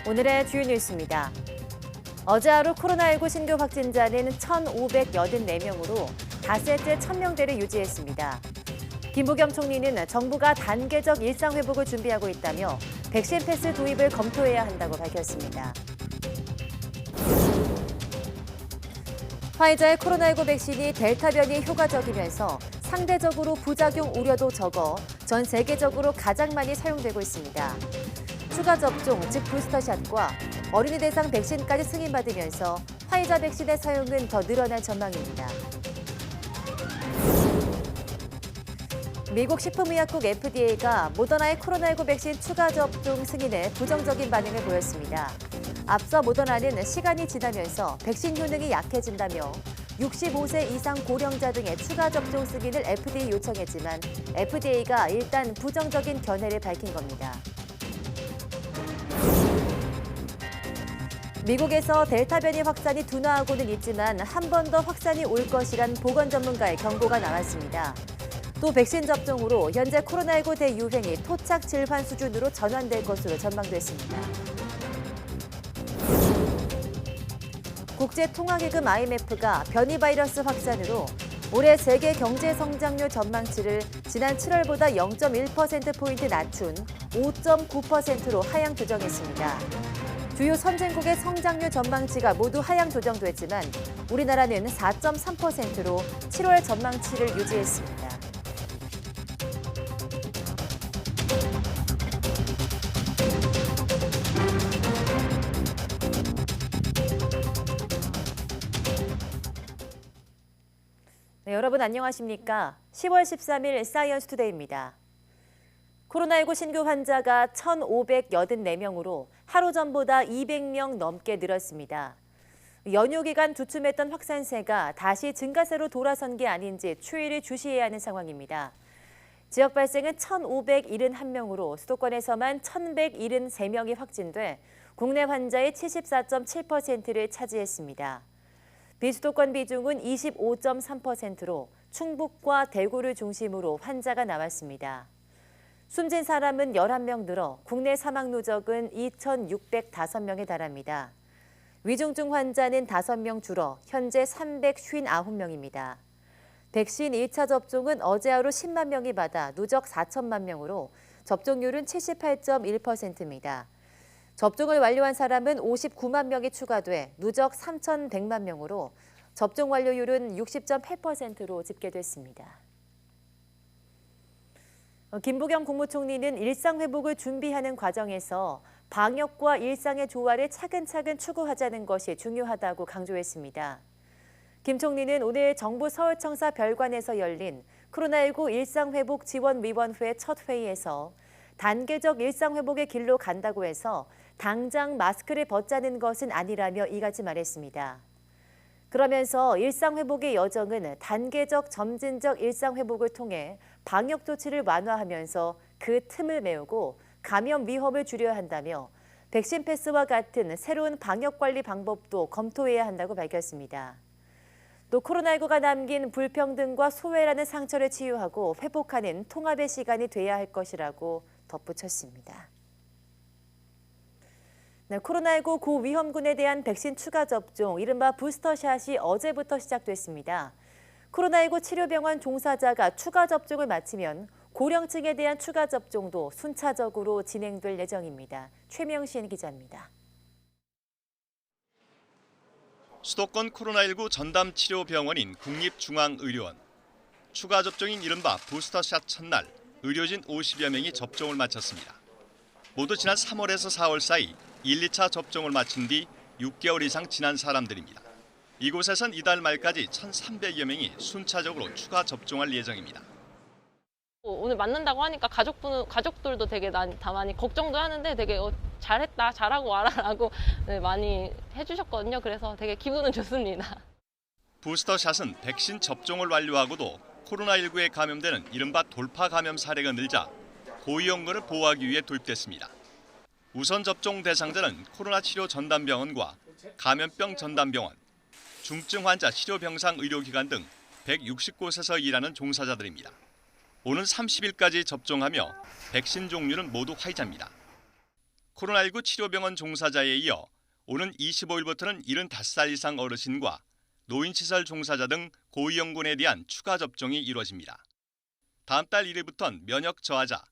오늘의 주요 뉴스입니다. 어제 하루 코로나19 신규 확진자는 1,584명으로 닷새째 1,000명대를 유지했습니다. 김부겸 총리는 정부가 단계적 일상 회복을 준비하고 있다며 백신 패스 도입을 검토해야 한다고 밝혔습니다. 화이자의 코로나19 백신이 델타 변이 효과적이면서 상대적으로 부작용 우려도 적어 전 세계적으로 가장 많이 사용되고 있습니다. 추가 접종, 즉 부스터샷과 어린이 대상 백신까지 승인받으면서 화이자 백신의 사용은 더 늘어날 전망입니다. 미국 식품의약국 FDA가 모더나의 코로나19 백신 추가 접종 승인에 부정적인 반응을 보였습니다. 앞서 모더나는 시간이 지나면서 백신 효능이 약해진다며 65세 이상 고령자 등의 추가 접종 승인을 FDA 요청했지만 FDA가 일단 부정적인 견해를 밝힌 겁니다. 미국에서 델타 변이 확산이 둔화하고는 있지만 한 번 더 확산이 올 것이란 보건 전문가의 경고가 나왔습니다. 또 백신 접종으로 현재 코로나19 대유행이 토착 질환 수준으로 전환될 것으로 전망됐습니다. 국제통화기금 IMF가 변이 바이러스 확산으로 올해 세계 경제 성장률 전망치를 지난 7월보다 0.1%포인트 낮춘 5.9%로 하향 조정했습니다. 주요 선진국의 성장률 전망치가 모두 하향 조정됐지만 우리나라는 4.3%로 7월 전망치를 유지했습니다. 네, 여러분 안녕하십니까? 10월 13일 사이언스 투데이입니다. 코로나19 신규 환자가 1,584명으로 하루 전보다 200명 넘게 늘었습니다. 연휴 기간 주춤했던 확산세가 다시 증가세로 돌아선 게 아닌지 추이를 주시해야 하는 상황입니다. 지역 발생은 1,571명으로 수도권에서만 1,173명이 확진돼 국내 환자의 74.7%를 차지했습니다. 비수도권 비중은 25.3%로 충북과 대구를 중심으로 환자가 나왔습니다. 숨진 사람은 11명 늘어 국내 사망 누적은 2,605명에 달합니다. 위중증 환자는 5명 줄어 현재 359명입니다. 백신 1차 접종은 어제 하루 10만 명이 받아 누적 4천만 명으로 접종률은 78.1%입니다. 접종을 완료한 사람은 59만 명이 추가돼 누적 3,100만 명으로 접종 완료율은 60.8%로 집계됐습니다. 김부겸 국무총리는 일상 회복을 준비하는 과정에서 방역과 일상의 조화를 차근차근 추구하자는 것이 중요하다고 강조했습니다. 김 총리는 오늘 정부 서울청사 별관에서 열린 코로나19 일상회복지원위원회 첫 회의에서 단계적 일상회복의 길로 간다고 해서 당장 마스크를 벗자는 것은 아니라며 이같이 말했습니다. 그러면서 일상회복의 여정은 단계적 점진적 일상회복을 통해 방역 조치를 완화하면서 그 틈을 메우고 감염 위험을 줄여야 한다며 백신 패스와 같은 새로운 방역 관리 방법도 검토해야 한다고 밝혔습니다. 또 코로나19가 남긴 불평등과 소외라는 상처를 치유하고 회복하는 통합의 시간이 돼야 할 것이라고 덧붙였습니다. 네, 코로나19 고위험군에 대한 백신 추가 접종, 이른바 부스터샷이 어제부터 시작됐습니다. 코로나19 치료병원 종사자가 추가 접종을 마치면 고령층에 대한 추가 접종도 순차적으로 진행될 예정입니다. 최명신 기자입니다. 수도권 코로나19 전담 치료병원인 국립중앙의료원. 추가 접종인 이른바 부스터샷 첫날 의료진 50여 명이 접종을 마쳤습니다. 모두 지난 3월에서 4월 사이 1, 2차 접종을 마친 뒤 6개월 이상 지난 사람들입니다. 이곳에선 이달 말까지 1,300여 명이 순차적으로 추가 접종할 예정입니다. 오늘 맞는다고 하니까 가족들도 되게 다 많이 걱정도 하는데 되게 잘했다, 잘하고 와라라고 많이 해주셨거든요. 그래서 되게 기분은 좋습니다. 부스터샷은 백신 접종을 완료하고도 코로나19에 감염되는 이른바 돌파 감염 사례가 늘자 고위험군을 보호하기 위해 도입됐습니다. 우선 접종 대상자는 코로나 치료 전담병원과 감염병 전담병원, 중증 환자 치료병상 의료기관 등 160곳에서 일하는 종사자들입니다. 오는 30일까지 접종하며 백신 종류는 모두 화이자입니다. 코로나19 치료병원 종사자에 이어 오는 25일부터는 75살 이상 어르신과 노인시설 종사자 등 고위험군에 대한 추가 접종이 이루어집니다. 다음 달 1일부터는 면역 저하자,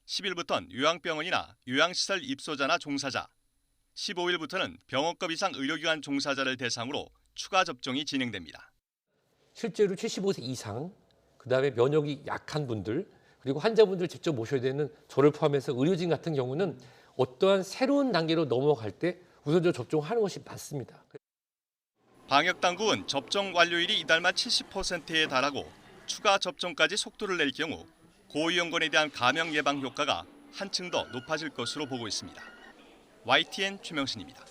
10일부터는 요양병원이나 요양시설 입소자나 종사자, 15일부터는 병원급 이상 의료기관 종사자를 대상으로 추가 접종이 진행됩니다. 실제로 75세 이상, 그다음에 면역이 약한 분들, 그리고 환자분들 직접 모셔야 되는 저를 포함해서 의료진 같은 경우는 어떠한 새로운 단계로 넘어갈 때 우선적으로 접종하는 것이 맞습니다. 방역당국은 접종 완료율이 이달 말 70%에 달하고 추가 접종까지 속도를 낼 경우 고위험군에 대한 감염 예방 효과가 한층 더 높아질 것으로 보고 있습니다. YTN 최명신입니다.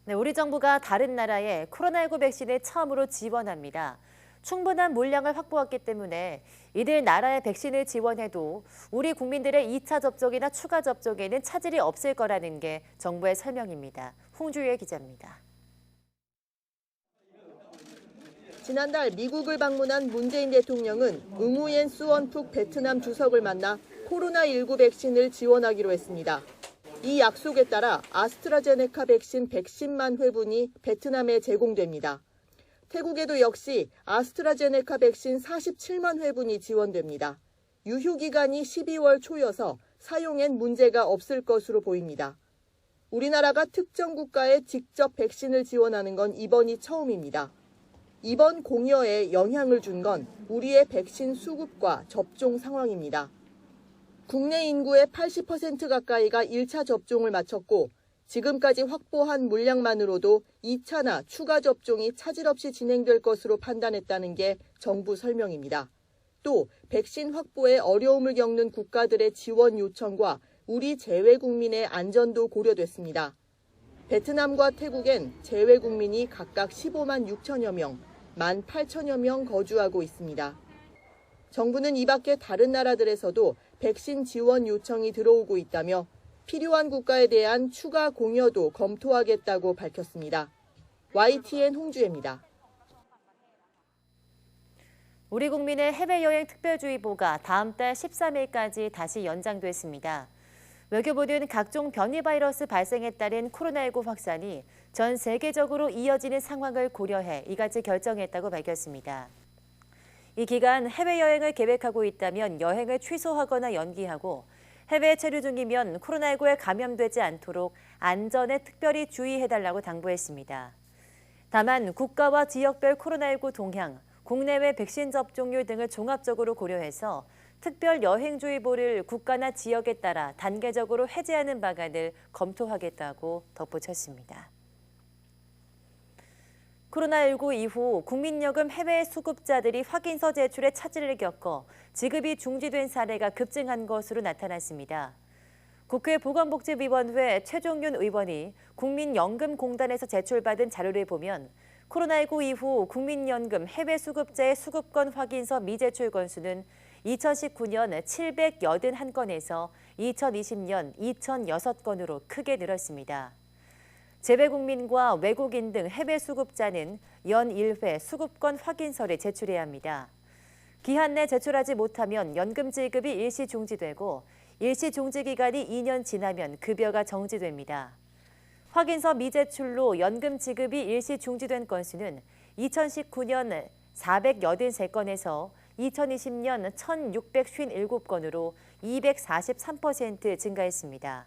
네, 우리 정부가 다른 나라에 코로나19 백신을 처음으로 지원합니다. 충분한 물량을 확보했기 때문에 이들 나라의 백신을 지원해도 우리 국민들의 2차 접종이나 추가 접종에는 차질이 없을 거라는 게 정부의 설명입니다. 홍주혜 기자입니다. 지난달 미국을 방문한 문재인 대통령은 응우옌 수원푹 베트남 주석을 만나 코로나19 백신을 지원하기로 했습니다. 이 약속에 따라 아스트라제네카 백신 110만 회분이 베트남에 제공됩니다. 태국에도 역시 아스트라제네카 백신 47만 회분이 지원됩니다. 유효기간이 12월 초여서 사용엔 문제가 없을 것으로 보입니다. 우리나라가 특정 국가에 직접 백신을 지원하는 건 이번이 처음입니다. 이번 공여에 영향을 준 건 우리의 백신 수급과 접종 상황입니다. 국내 인구의 80% 가까이가 1차 접종을 마쳤고 지금까지 확보한 물량만으로도 2차나 추가 접종이 차질 없이 진행될 것으로 판단했다는 게 정부 설명입니다. 또 백신 확보에 어려움을 겪는 국가들의 지원 요청과 우리 재외 국민의 안전도 고려됐습니다. 베트남과 태국엔 재외 국민이 각각 15만 6천여 명, 1만 8천여 명 거주하고 있습니다. 정부는 이 밖에 다른 나라들에서도 백신 지원 요청이 들어오고 있다며 필요한 국가에 대한 추가 공여도 검토하겠다고 밝혔습니다. YTN 홍주혜입니다. 우리 국민의 해외여행 특별주의보가 다음 달 13일까지 다시 연장됐습니다. 외교부는 각종 변이 바이러스 발생에 따른 코로나19 확산이 전 세계적으로 이어지는 상황을 고려해 이같이 결정했다고 밝혔습니다. 이 기간 해외여행을 계획하고 있다면 여행을 취소하거나 연기하고 해외에 체류 중이면 코로나19에 감염되지 않도록 안전에 특별히 주의해달라고 당부했습니다. 다만 국가와 지역별 코로나19 동향, 국내외 백신 접종률 등을 종합적으로 고려해서 특별 여행주의보를 국가나 지역에 따라 단계적으로 해제하는 방안을 검토하겠다고 덧붙였습니다. 코로나19 이후 국민연금 해외 수급자들이 확인서 제출에 차질을 겪어 지급이 중지된 사례가 급증한 것으로 나타났습니다. 국회 보건복지위원회 최종윤 의원이 국민연금공단에서 제출받은 자료를 보면 코로나19 이후 국민연금 해외 수급자의 수급권 확인서 미제출 건수는 2019년 781건에서 2020년 2006건으로 크게 늘었습니다. 재외국민과 외국인 등 해외 수급자는 연 1회 수급권 확인서를 제출해야 합니다. 기한 내 제출하지 못하면 연금 지급이 일시 중지되고 일시 중지 기간이 2년 지나면 급여가 정지됩니다. 확인서 미제출로 연금 지급이 일시 중지된 건수는 2019년 483건에서 2020년 1,657건으로 243% 증가했습니다.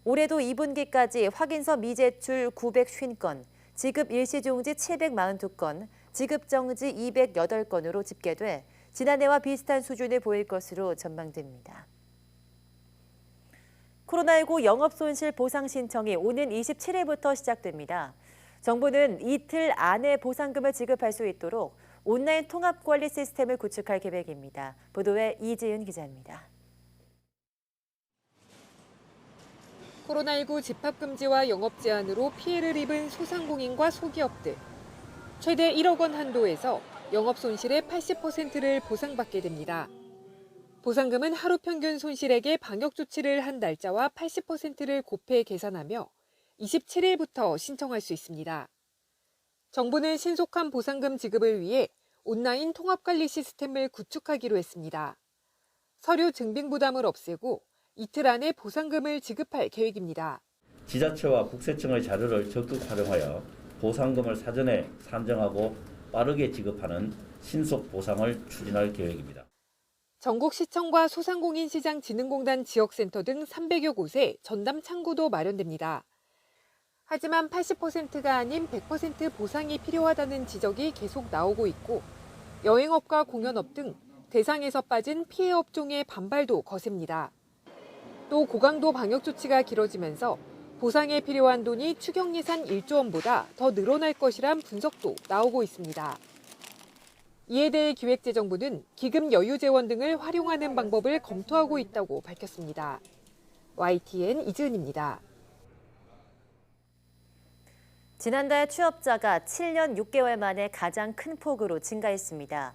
올해도 2분기까지 확인서 미제출 950건, 지급 일시중지 742건, 지급정지 208건으로 집계돼 지난해와 비슷한 수준을 보일 것으로 전망됩니다. 코로나19 영업손실 보상 신청이 오는 27일부터 시작됩니다. 정부는 이틀 안에 보상금을 지급할 수 있도록 온라인 통합관리 시스템을 구축할 계획입니다. 보도에 이지은 기자입니다. 코로나19 집합금지와 영업 제한으로 피해를 입은 소상공인과 소기업들. 최대 1억 원 한도에서 영업 손실의 80%를 보상받게 됩니다. 보상금은 하루 평균 손실액의 방역 조치를 한 날짜와 80%를 곱해 계산하며 27일부터 신청할 수 있습니다. 정부는 신속한 보상금 지급을 위해 온라인 통합관리 시스템을 구축하기로 했습니다. 서류 증빙 부담을 없애고 이틀 안에 보상금을 지급할 계획입니다. 지자체와 국세청의 자료를 적극 활용하여 보상금을 사전에 산정하고 빠르게 지급하는 신속 보상을 추진할 계획입니다. 전국 시청과 소상공인시장진흥공단 지역센터 등 300여 곳에 전담 창구도 마련됩니다. 하지만 80%가 아닌 100% 보상이 필요하다는 지적이 계속 나오고 있고 여행업과 공연업 등 대상에서 빠진 피해 업종의 반발도 거셉니다. 또 고강도 방역 조치가 길어지면서 보상에 필요한 돈이 추경 예산 1조 원보다 더 늘어날 것이란 분석도 나오고 있습니다. 이에 대해 기획재정부는 기금 여유 재원 등을 활용하는 방법을 검토하고 있다고 밝혔습니다. YTN 이지은입니다. 지난달 취업자가 7년 6개월 만에 가장 큰 폭으로 증가했습니다.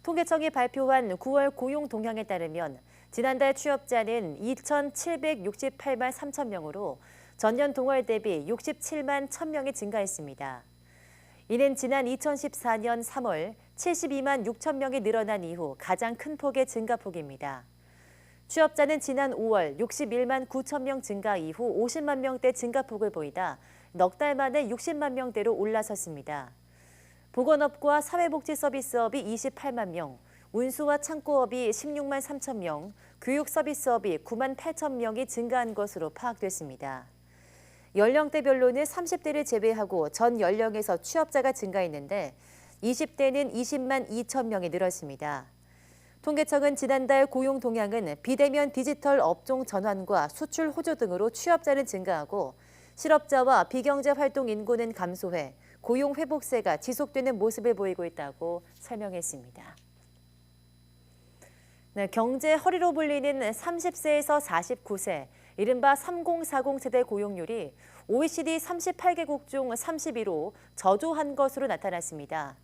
통계청이 발표한 9월 고용 동향에 따르면 지난달 취업자는 2,768만 3천 명으로 전년 동월 대비 67만 1,000명이 증가했습니다. 이는 지난 2014년 3월 72만 6천 명이 늘어난 이후 가장 큰 폭의 증가폭입니다. 취업자는 지난 5월 61만 9천 명 증가 이후 50만 명대 증가폭을 보이다 넉 달 만에 60만 명대로 올라섰습니다. 보건업과 사회복지 서비스업이 28만 명, 운수와 창고업이 16만 3천 명, 교육 서비스업이 9만 8천 명이 증가한 것으로 파악됐습니다. 연령대별로는 30대를 제외하고 전 연령에서 취업자가 증가했는데 20대는 20만 2천 명이 늘었습니다. 통계청은 지난달 고용 동향은 비대면 디지털 업종 전환과 수출 호조 등으로 취업자는 증가하고 실업자와 비경제 활동 인구는 감소해 고용 회복세가 지속되는 모습을 보이고 있다고 설명했습니다. 네, 경제 허리로 불리는 30세에서 49세, 이른바 3040 세대 고용률이 OECD 38개국 중 31호 저조한 것으로 나타났습니다.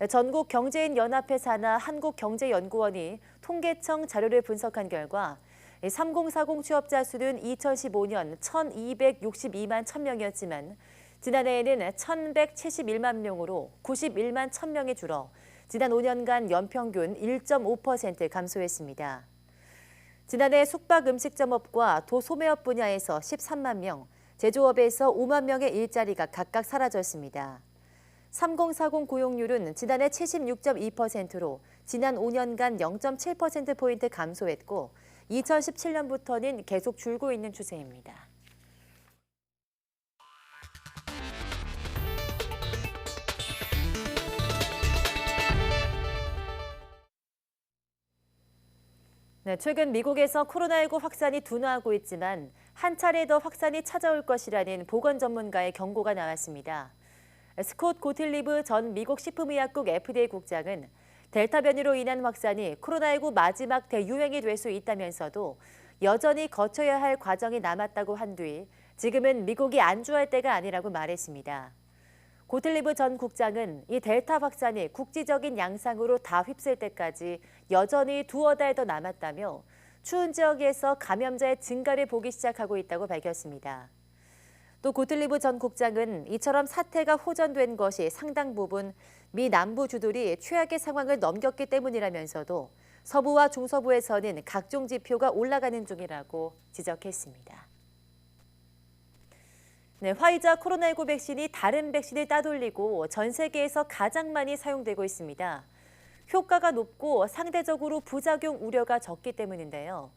전국 경제인 연합회 산하 한국경제연구원이 통계청 자료를 분석한 결과 3040 취업자 수는 2015년 1,262만 1,000명이었지만 지난해에는 1,171만 명으로 91만 1,000명이 줄어 지난 5년간 연평균 1.5% 감소했습니다. 지난해 숙박음식점업과 도소매업 분야에서 13만 명, 제조업에서 5만 명의 일자리가 각각 사라졌습니다. 3040 고용률은 지난해 76.2%로 지난 5년간 0.7%포인트 감소했고 2017년부터는 계속 줄고 있는 추세입니다. 네, 최근 미국에서 코로나19 확산이 둔화하고 있지만 한 차례 더 확산이 찾아올 것이라는 보건 전문가의 경고가 나왔습니다. 스콧 고틸리브 전 미국 식품의약국 FDA 국장은 델타 변이로 인한 확산이 코로나19 마지막 대유행이 될 수 있다면서도 여전히 거쳐야 할 과정이 남았다고 한 뒤 지금은 미국이 안주할 때가 아니라고 말했습니다. 고틸리브 전 국장은 이 델타 확산이 국지적인 양상으로 다 휩쓸 때까지 여전히 두어 달 더 남았다며 추운 지역에서 감염자의 증가를 보기 시작하고 있다고 밝혔습니다. 또 고틸리브 전 국장은 이처럼 사태가 호전된 것이 상당 부분 미 남부주들이 최악의 상황을 넘겼기 때문이라면서도 서부와 중서부에서는 각종 지표가 올라가는 중이라고 지적했습니다. 네, 화이자 코로나19 백신이 다른 백신을 따돌리고 전 세계에서 가장 많이 사용되고 있습니다. 효과가 높고 상대적으로 부작용 우려가 적기 때문인데요.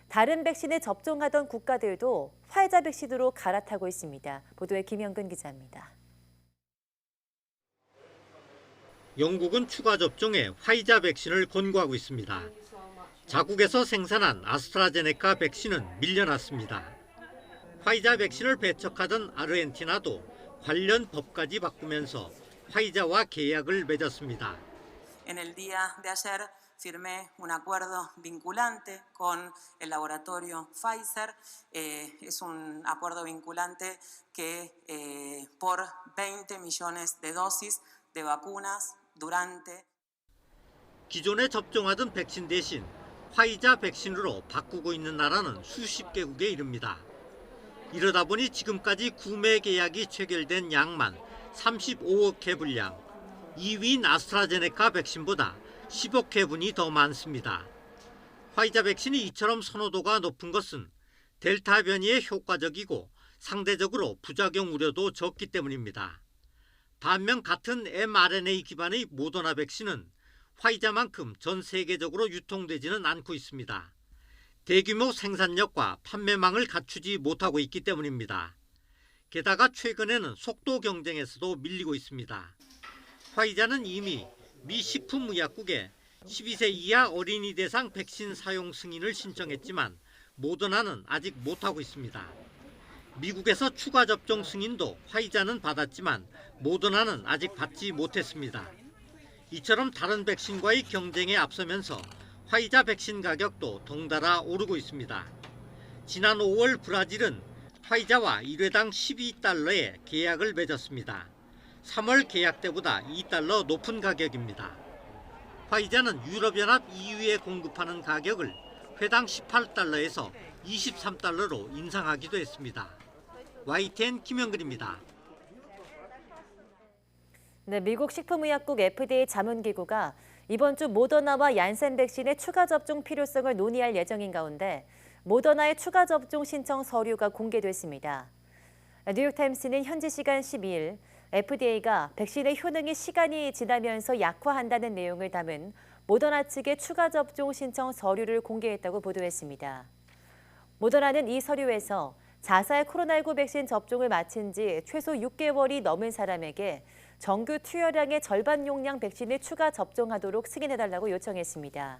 다른 백신을 접종하던 국가들도 화이자 백신으로 갈아타고 있습니다. 보도에 김영근 기자입니다. 영국은 추가 접종에 화이자 백신을 권고하고 있습니다. 자국에서 생산한 아스트라제네카 백신은 밀려났습니다. 화이자 백신을 배척하던 아르헨티나도 관련 법까지 바꾸면서 화이자와 계약을 맺었습니다. En el día de ayer firmé un acuerdo vinculante con el laboratorio Pfizer. Es un acuerdo vinculante que por 20 millones de dosis de vacunas durante. 기존에 접종하던 백신 대신 화이자 백신으로 바꾸고 있는 나라는 수십 개국에 이릅니다. 이러다 보니 지금까지 구매 계약이 체결된 양만 35억 회 분량, 2위인 아스트라제네카 백신보다 10억 회분이 더 많습니다. 화이자 백신이 이처럼 선호도가 높은 것은 델타 변이에 효과적이고 상대적으로 부작용 우려도 적기 때문입니다. 반면 같은 mRNA 기반의 모더나 백신은 화이자만큼 전 세계적으로 유통되지는 않고 있습니다. 대규모 생산력과 판매망을 갖추지 못하고 있기 때문입니다. 게다가 최근에는 속도 경쟁에서도 밀리고 있습니다. 화이자는 이미 미 식품의약국에 12세 이하 어린이 대상 백신 사용 승인을 신청했지만 모더나는 아직 못하고 있습니다. 미국에서 추가 접종 승인도 화이자는 받았지만 모더나는 아직 받지 못했습니다. 이처럼 다른 백신과의 경쟁에 앞서면서 화이자 백신 가격도 덩달아 오르고 있습니다. 지난 5월 브라질은 화이자와 1회당 12달러에 계약을 맺었습니다. 3월 계약 때보다 2달러 높은 가격입니다. 화이자는 유럽연합 EU에 공급하는 가격을 회당 18달러에서 23달러로 인상하기도 했습니다. YTN 김영근입니다. 네, 미국 식품의약국 FDA 자문기구가 이번 주 모더나와 얀센 백신의 추가 접종 필요성을 논의할 예정인 가운데 모더나의 추가 접종 신청 서류가 공개됐습니다. 뉴욕타임스는 현지 시간 12일 FDA가 백신의 효능이 시간이 지나면서 약화한다는 내용을 담은 모더나 측의 추가 접종 신청 서류를 공개했다고 보도했습니다. 모더나는 이 서류에서 자사의 코로나19 백신 접종을 마친 지 최소 6개월이 넘은 사람에게 정규 투여량의 절반 용량 백신을 추가 접종하도록 승인해달라고 요청했습니다.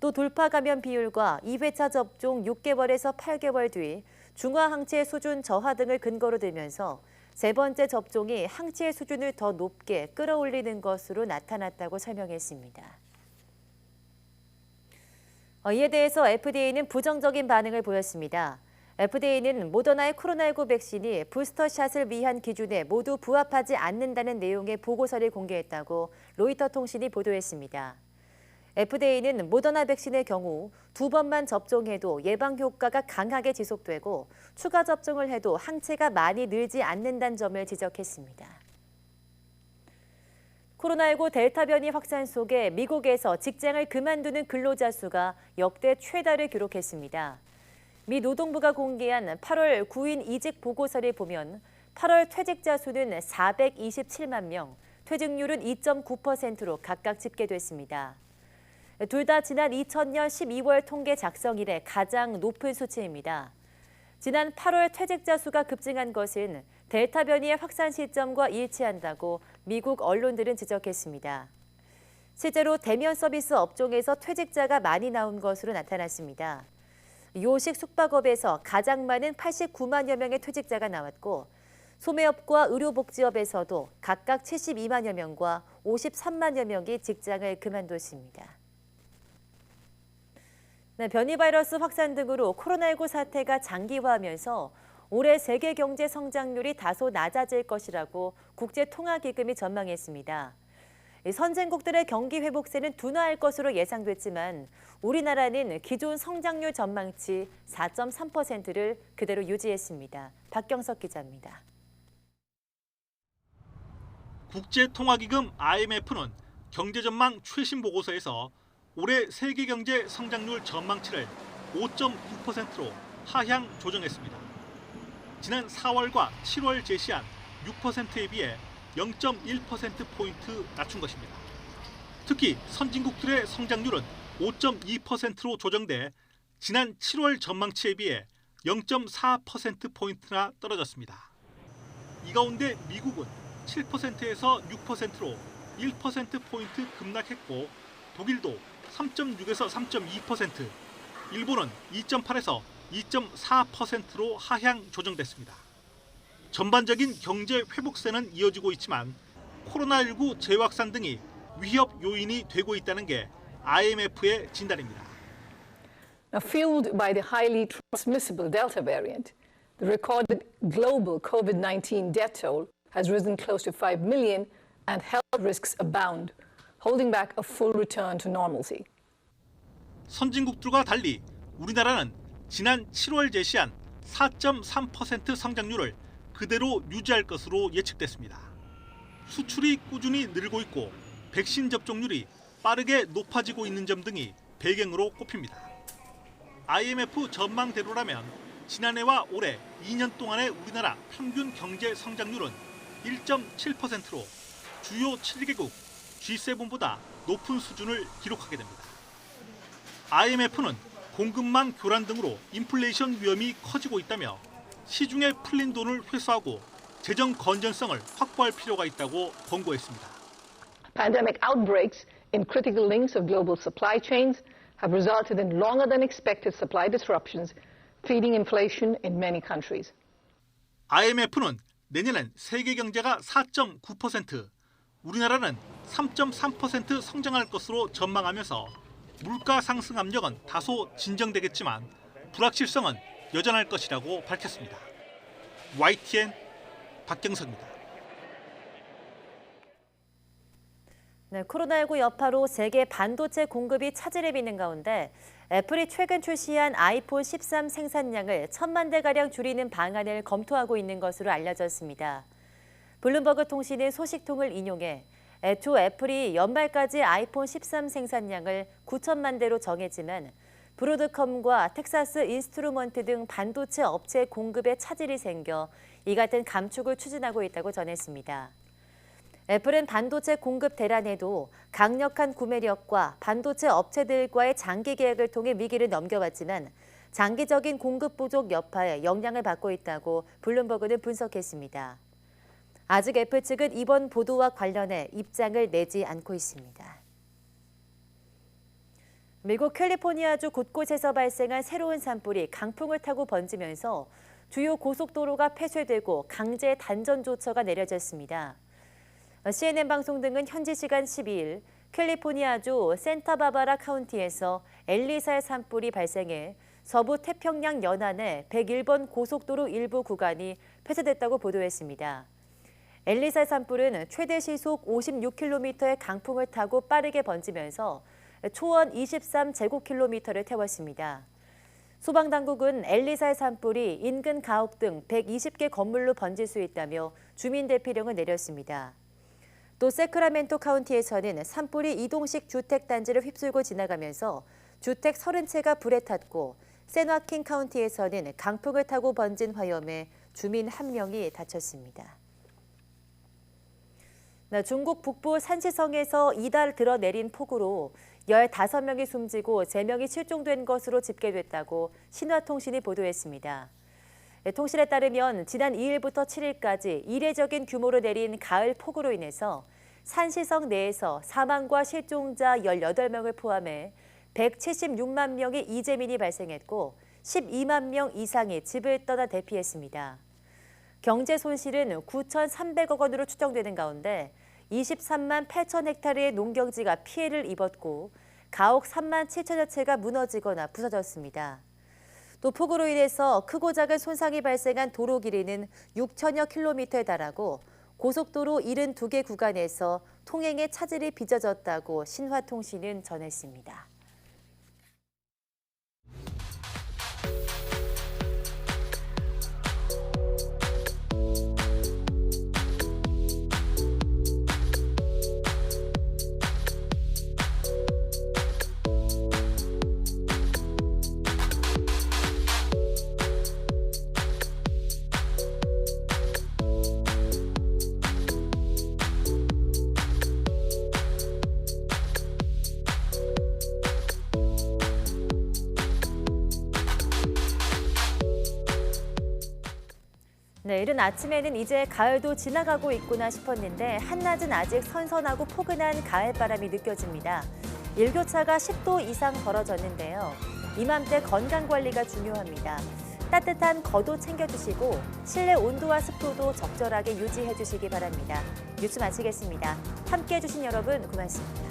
또 돌파 감염 비율과 2회차 접종 6개월에서 8개월 뒤 중화 항체 수준 저하 등을 근거로 들면서 세 번째 접종이 항체 수준을 더 높게 끌어올리는 것으로 나타났다고 설명했습니다. 이에 대해서 FDA는 부정적인 반응을 보였습니다. FDA는 모더나의 코로나19 백신이 부스터샷을 위한 기준에 모두 부합하지 않는다는 내용의 보고서를 공개했다고 로이터 통신이 보도했습니다. FDA는 모더나 백신의 경우 2번만 접종해도 예방 효과가 강하게 지속되고 추가 접종을 해도 항체가 많이 늘지 않는다는 점을 지적했습니다. 코로나19 델타 변이 확산 속에 미국에서 직장을 그만두는 근로자 수가 역대 최다를 기록했습니다. 미 노동부가 공개한 8월 9인 이직 보고서를 보면 8월 퇴직자 수는 427만 명, 퇴직률은 2.9%로 각각 집계됐습니다. 둘 다 지난 2000년 12월 통계 작성 이래 가장 높은 수치입니다. 지난 8월 퇴직자 수가 급증한 것은 델타 변이의 확산 시점과 일치한다고 미국 언론들은 지적했습니다. 실제로 대면 서비스 업종에서 퇴직자가 많이 나온 것으로 나타났습니다. 요식 숙박업에서 가장 많은 89만여 명의 퇴직자가 나왔고 소매업과 의료복지업에서도 각각 72만여 명과 53만여 명이 직장을 그만뒀습니다. 네, 변이 바이러스 확산 등으로 코로나19 사태가 장기화하면서 올해 세계 경제 성장률이 다소 낮아질 것이라고 국제통화기금이 전망했습니다. 선진국들의 경기 회복세는 둔화할 것으로 예상됐지만 우리나라는 기존 성장률 전망치 4.3%를 그대로 유지했습니다. 박경석 기자입니다. 국제통화기금 IMF는 경제전망 최신 보고서에서 올해 세계 경제 성장률 전망치를 5.9%로 하향 조정했습니다. 지난 4월과 7월 제시한 6%에 비해 0.1%포인트 낮춘 것입니다. 특히 선진국들의 성장률은 5.2%로 조정돼 지난 7월 전망치에 비해 0.4%포인트나 떨어졌습니다. 이 가운데 미국은 7%에서 6%로 1%포인트 급락했고 독일도 3.6에서 3.2%, 일본은 2.8에서 2.4%로 하향 조정됐습니다. 전반적인 경제 회복세는 이어지고 있지만 코로나19 재확산 등이 위협 요인이 되고 있다는 게 IMF의 진단입니다. Now, fueled by the highly transmissible Delta variant, the recorded global COVID-19 death toll has risen close to 5 million and health risks abound, holding back a full return to normalcy. 선진국들과 달리 우리나라는 지난 7월 제시한 4.3% 성장률을 그대로 유지할 것으로 예측됐습니다. 수출이 꾸준히 늘고 있고 백신 접종률이 빠르게 높아지고 있는 점 등이 배경으로 꼽힙니다. IMF 전망대로라면 지난해와 올해 2년 동안의 우리나라 평균 경제 성장률은 1.7%로 주요 7개국 G7보다 높은 수준을 기록하게 됩니다. IMF는 공급망 교란 등으로 인플레이션 위험이 커지고 있다며 시중에 풀린 돈을 회수하고 재정 건전성을 확보할 필요가 있다고 권고했습니다. Pandemic outbreaks in critical links of global supply chains have resulted in longer than expected supply disruptions, feeding inflation in many countries. IMF는 내년엔 세계 경제가 4.9%, 우리나라는 3.3% 성장할 것으로 전망하면서 물가 상승 압력은 다소 진정되겠지만 불확실성은 여전할 것이라고 밝혔습니다. YTN 박경석입니다. 네, 코로나19 여파로 세계 반도체 공급이 차질을 빚는 가운데 애플이 최근 출시한 아이폰 13 생산량을 1,000만 대가량 줄이는 방안을 검토하고 있는 것으로 알려졌습니다. 블룸버그 통신은 소식통을 인용해 애초 애플이 연말까지 아이폰 13 생산량을 9천만 대로 정했지만 브로드컴과 텍사스 인스트루먼트 등 반도체 업체 공급에 차질이 생겨 이 같은 감축을 추진하고 있다고 전했습니다. 애플은 반도체 공급 대란에도 강력한 구매력과 반도체 업체들과의 장기 계약을 통해 위기를 넘겨왔지만 장기적인 공급 부족 여파에 영향을 받고 있다고 블룸버그는 분석했습니다. 아직 애플 측은 이번 보도와 관련해 입장을 내지 않고 있습니다. 미국 캘리포니아주 곳곳에서 발생한 새로운 산불이 강풍을 타고 번지면서 주요 고속도로가 폐쇄되고 강제 단전 조처가 내려졌습니다. CNN 방송 등은 현지 시간 12일 캘리포니아주 산타바바라 카운티에서 엘리사의 산불이 발생해 서부 태평양 연안의 101번 고속도로 일부 구간이 폐쇄됐다고 보도했습니다. 엘리사 산불은 최대 시속 56km의 강풍을 타고 빠르게 번지면서 초원 23제곱킬로미터를 태웠습니다. 소방당국은 엘리사의 산불이 인근 가옥 등 120개 건물로 번질 수 있다며 주민 대피령을 내렸습니다. 또 세크라멘토 카운티에서는 산불이 이동식 주택단지를 휩쓸고 지나가면서 주택 30채가 불에 탔고 샌화킨 카운티에서는 강풍을 타고 번진 화염에 주민 1명이 다쳤습니다. 중국 북부 산시성에서 이달 들어 내린 폭우로 15명이 숨지고 3명이 실종된 것으로 집계됐다고 신화통신이 보도했습니다. 통신에 따르면 지난 2일부터 7일까지 이례적인 규모로 내린 가을 폭우로 인해서 산시성 내에서 사망과 실종자 18명을 포함해 176만 명의 이재민이 발생했고 12만 명 이상이 집을 떠나 대피했습니다. 경제 손실은 9,300억 원으로 추정되는 가운데 23만 8천 헥타르의 농경지가 피해를 입었고 가옥 3만 7천여 채가 무너지거나 부서졌습니다. 또 폭우로 인해서 크고 작은 손상이 발생한 도로 길이는 6천여 킬로미터에 달하고 고속도로 72개 구간에서 통행에 차질이 빚어졌다고 신화통신은 전했습니다. 네, 이른 아침에는 이제 가을도 지나가고 있구나 싶었는데 한낮은 아직 선선하고 포근한 가을바람이 느껴집니다. 일교차가 10도 이상 벌어졌는데요. 이맘때 건강관리가 중요합니다. 따뜻한 겉옷 챙겨주시고 실내 온도와 습도도 적절하게 유지해 주시기 바랍니다. 뉴스 마치겠습니다. 함께해 주신 여러분 고맙습니다.